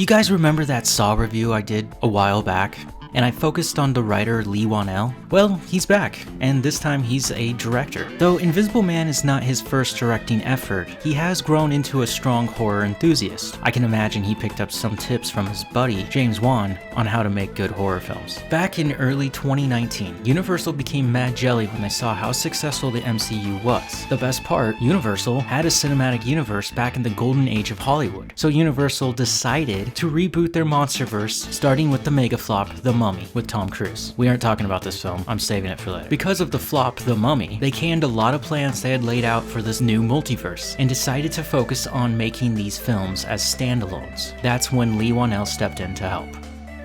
You guys remember that Saw review I did a while back? And I focused on the writer Leigh Whannell? Well, he's back, and this time he's a director. Though Invisible Man is not his first directing effort, he has grown into a strong horror enthusiast. I can imagine he picked up some tips from his buddy, James Wan, on how to make good horror films. Back in early 2019, Universal became mad jelly when they saw how successful the MCU was. The best part, Universal had a cinematic universe back in the golden age of Hollywood. So Universal decided to reboot their monsterverse, starting with the mega flop, The Mummy, with Tom Cruise. We aren't talking about this film, I'm saving it for later. Because of the flop, The Mummy, they canned a lot of plans they had laid out for this new multiverse, and decided to focus on making these films as standalones. That's when Leigh Whannell stepped in to help.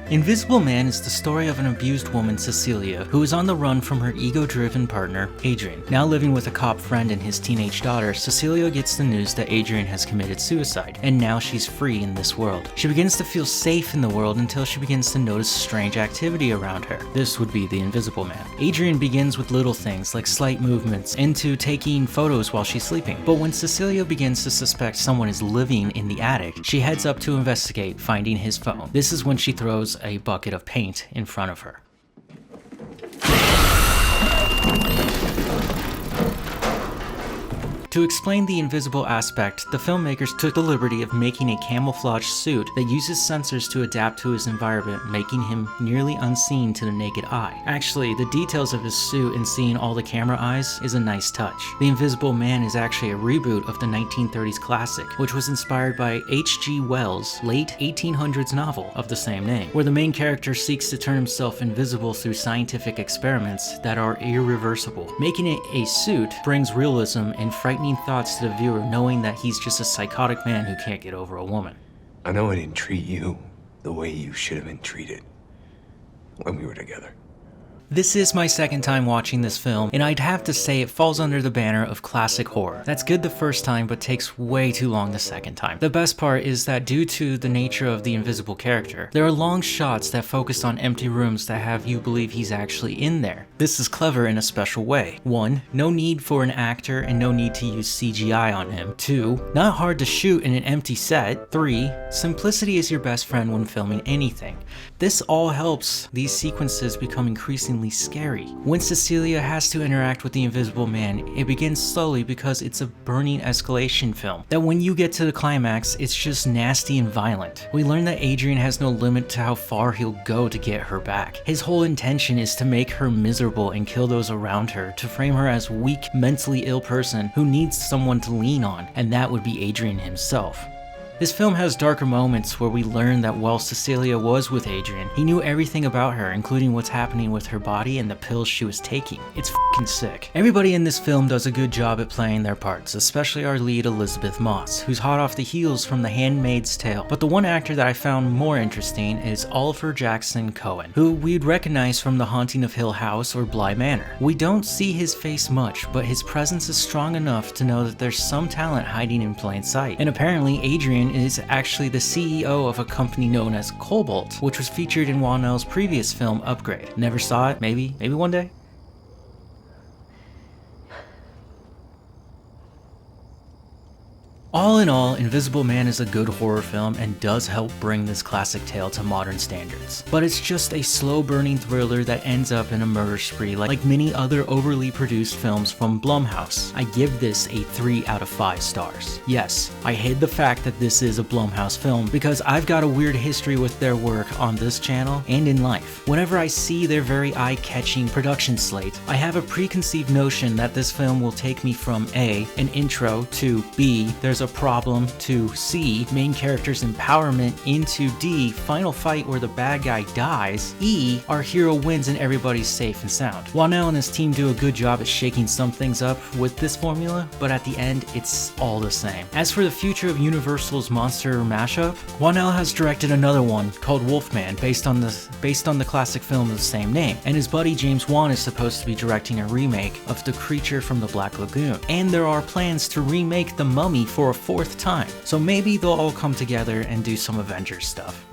Invisible Man is the story of an abused woman, Cecilia, who is on the run from her ego-driven partner, Adrian. Now living with a cop friend and his teenage daughter, Cecilia gets the news that Adrian has committed suicide, and now she's free in this world. She begins to feel safe in the world until she begins to notice strange activity around her. This would be the Invisible Man. Adrian begins with little things like slight movements into taking photos while she's sleeping. But when Cecilia begins to suspect someone is living in the attic, she heads up to investigate, finding his phone. This is when she throws a bucket of paint in front of her. To explain the invisible aspect, the filmmakers took the liberty of making a camouflage suit that uses sensors to adapt to his environment, making him nearly unseen to the naked eye. Actually, the details of his suit and seeing all the camera eyes is a nice touch. The Invisible Man is actually a reboot of the 1930s classic, which was inspired by H.G. Wells' late 1800s novel of the same name, where the main character seeks to turn himself invisible through scientific experiments that are irreversible. Making it a suit brings realism and frightening thoughts to the viewer, knowing that he's just a psychotic man who can't get over a woman. I know I didn't treat you the way you should have been treated when we were together. This is my second time watching this film, and I'd have to say it falls under the banner of classic horror. That's good the first time, but takes way too long the second time. The best part is that due to the nature of the invisible character, there are long shots that focus on empty rooms that have you believe he's actually in there. This is clever in a special way. 1. No need for an actor and no need to use CGI on him. 2. Not hard to shoot in an empty set. 3. Simplicity is your best friend when filming anything. This all helps these sequences become increasingly scary. When Cecilia has to interact with the Invisible Man, it begins slowly because it's a burning escalation film, that when you get to the climax, it's just nasty and violent. We learn that Adrian has no limit to how far he'll go to get her back. His whole intention is to make her miserable and kill those around her, to frame her as a weak, mentally ill person who needs someone to lean on, and that would be Adrian himself. This film has darker moments where we learn that while Cecilia was with Adrian, he knew everything about her, including what's happening with her body and the pills she was taking. It's f***ing sick. Everybody in this film does a good job at playing their parts, especially our lead Elizabeth Moss, who's hot off the heels from The Handmaid's Tale. But the one actor that I found more interesting is Oliver Jackson Cohen, who we'd recognize from The Haunting of Hill House or Bly Manor. We don't see his face much, but his presence is strong enough to know that there's some talent hiding in plain sight. And apparently Adrian is actually the CEO of a company known as Cobalt, which was featured in Whannell's previous film Upgrade. Never saw it, maybe one day? All in all, Invisible Man is a good horror film and does help bring this classic tale to modern standards. But it's just a slow-burning thriller that ends up in a murder spree like many other overly produced films from Blumhouse. I give this a 3 out of 5 stars. Yes, I hate the fact that this is a Blumhouse film because I've got a weird history with their work on this channel and in life. Whenever I see their very eye-catching production slate, I have a preconceived notion that this film will take me from A, an intro, to B, there's a problem, to C, main character's empowerment, into D, final fight where the bad guy dies, E, our hero wins and everybody's safe and sound. Whannell and his team do a good job at shaking some things up with this formula, but at the end, it's all the same. As for the future of Universal's monster mashup, Whannell has directed another one called Wolfman based on the classic film of the same name, and his buddy James Wan is supposed to be directing a remake of The Creature from the Black Lagoon. And there are plans to remake The Mummy for a 4th time, so maybe they'll all come together and do some Avengers stuff.